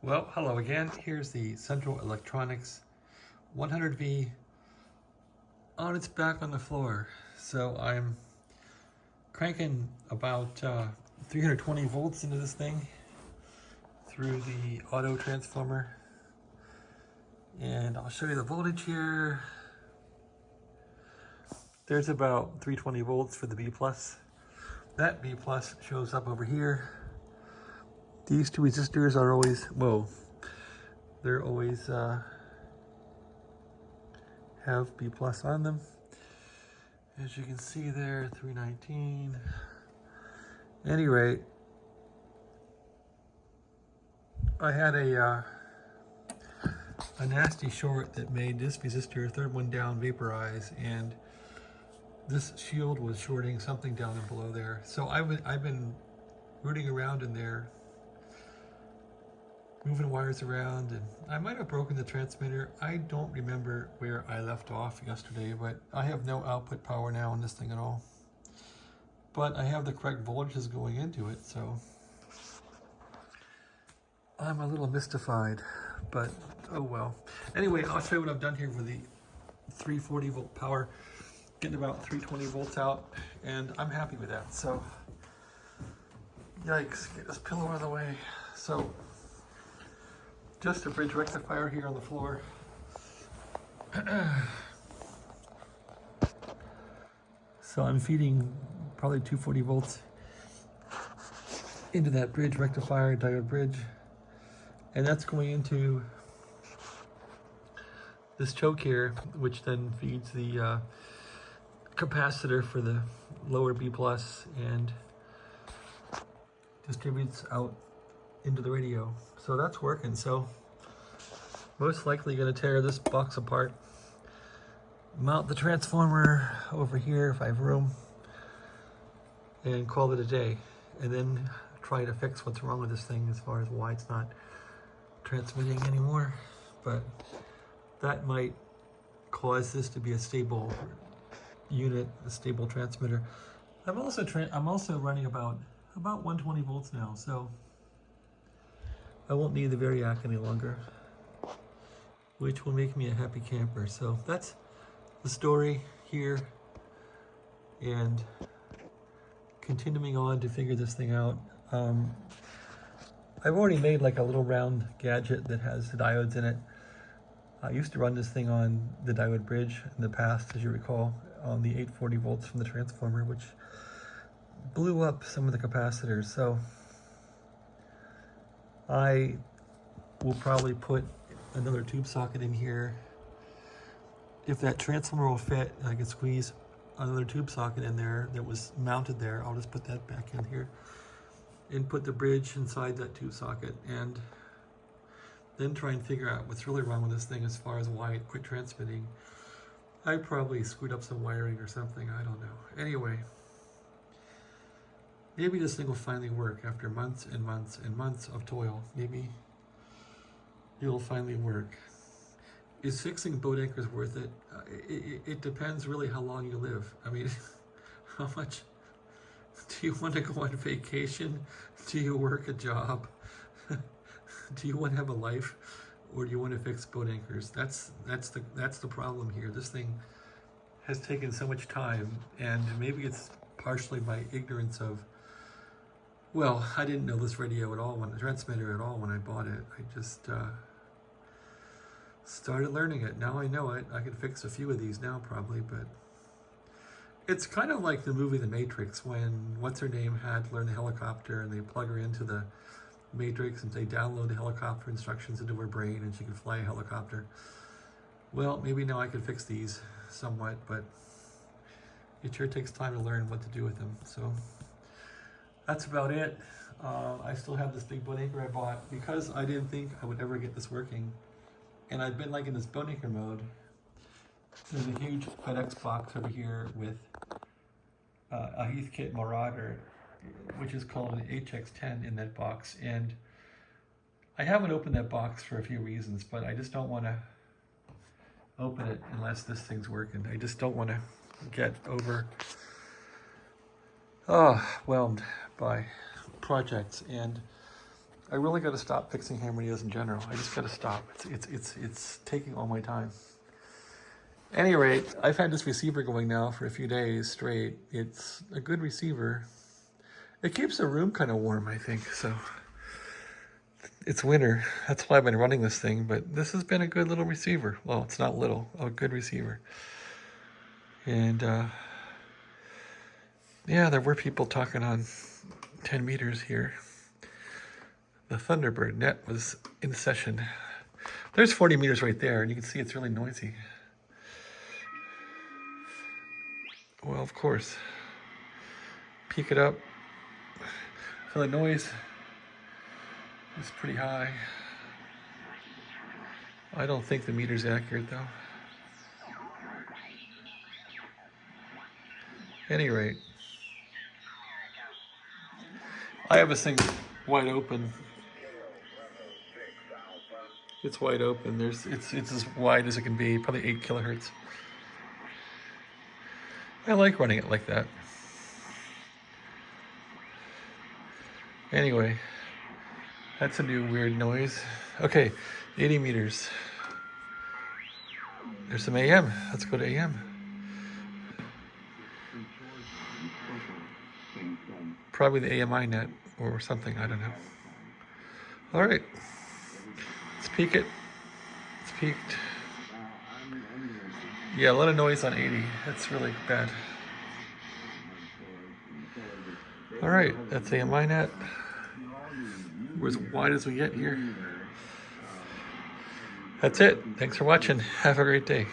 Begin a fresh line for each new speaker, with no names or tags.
Well, hello again. Here's the Central Electronics 100V on its back on the floor. So I'm cranking about 320 volts into this thing through the auto transformer. And I'll show you the voltage here. There's about 320 volts for the B+. That B+ shows up over here. These two resistors are always, they're always have B+ on them. As you can see there, 319. At any rate, I had a nasty short that made this resistor, third one down, vaporize, and this shield was shorting something down and below there. So I've been rooting around in there, moving wires around, and I might have broken the transmitter. I don't remember where I left off yesterday, but I have no output power now on this thing at all. But I have the correct voltages going into it, so I'm a little mystified, but oh well. Anyway, I'll show you what I've done here with the 340 volt power, getting about 320 volts out, and I'm happy with that. So, yikes, get this pillow out of the way. So, just a bridge rectifier here on the floor. So I'm feeding probably 240 volts into that bridge rectifier, diode bridge, and that's going into this choke here, which then feeds the capacitor for the lower B+ and distributes out into the radio. So that's working. So most likely going to tear this box apart, mount the transformer over here if I have room, and call it a day, and then try to fix what's wrong with this thing as far as why it's not transmitting anymore. But that might cause this to be a stable unit, a stable transmitter. I'm also running about 120 volts now, so I won't need the Variac any longer, which will make me a happy camper. So that's the story here, and continuing on to figure this thing out. I've already made like a little round gadget that has the diodes in it. I used to run this thing on the diode bridge in the past, as you recall, on the 840 volts from the transformer, which blew up some of the capacitors. So I will probably put another tube socket in here. If that transformer will fit, and I can squeeze another tube socket in there that was mounted there, I'll just put that back in here and put the bridge inside that tube socket, and then try and figure out what's really wrong with this thing as far as why it quit transmitting. I probably screwed up some wiring or something, I don't know. Anyway, maybe this thing will finally work after months and months and months of toil. Maybe it'll finally work. Is fixing boat anchors worth it? It depends really how long you live. I mean, how much do you want to go on vacation? Do you work a job? Do you want to have a life, or do you want to fix boat anchors? That's the problem here. This thing has taken so much time, and maybe it's partially my ignorance of, well, I didn't know this radio at all, transmitter at all when I bought it. I just started learning it. Now I know it. I can fix a few of these now probably, but it's kind of like the movie The Matrix, when what's-her-name had to learn the helicopter, and they plug her into the Matrix and they download the helicopter instructions into her brain and she can fly a helicopter. Well, maybe now I could fix these somewhat, but it sure takes time to learn what to do with them. So that's about it. I still have this big boat anchor I bought because I didn't think I would ever get this working. And I've been like in this boat anchor mode. There's a huge FedEx box over here with a Heathkit Marauder, which is called an HX10 in that box. And I haven't opened that box for a few reasons, but I just don't want to open it unless this thing's working. I just don't want to get overwhelmed by projects, and I really got to stop fixing ham radios in general. I just got to stop. It's taking all my time. At any rate, I've had this receiver going now for a few days straight. It's a good receiver. It keeps the room kind of warm, I think. So it's winter. That's why I've been running this thing. But this has been a good little receiver. Well, it's not little. A good receiver. And yeah, there were people talking on 10 meters here. The Thunderbird net was in session. There's 40 meters right there, and you can see it's really noisy. Well, of course. Peak it up. So the noise is pretty high. I don't think the meter's accurate though. At any rate, I have this thing wide open. It's wide open. It's as wide as it can be, probably 8 kilohertz. I like running it like that. Anyway, that's a new weird noise. Okay, 80 meters. There's some AM. Let's go to AM. Probably the AMI net or something, I don't know. All right, let's peak it. It's peaked. Yeah, a lot of noise on 80. That's really bad. All right, that's AMI net. We're as wide as we get here. That's it. Thanks for watching. Have a great day.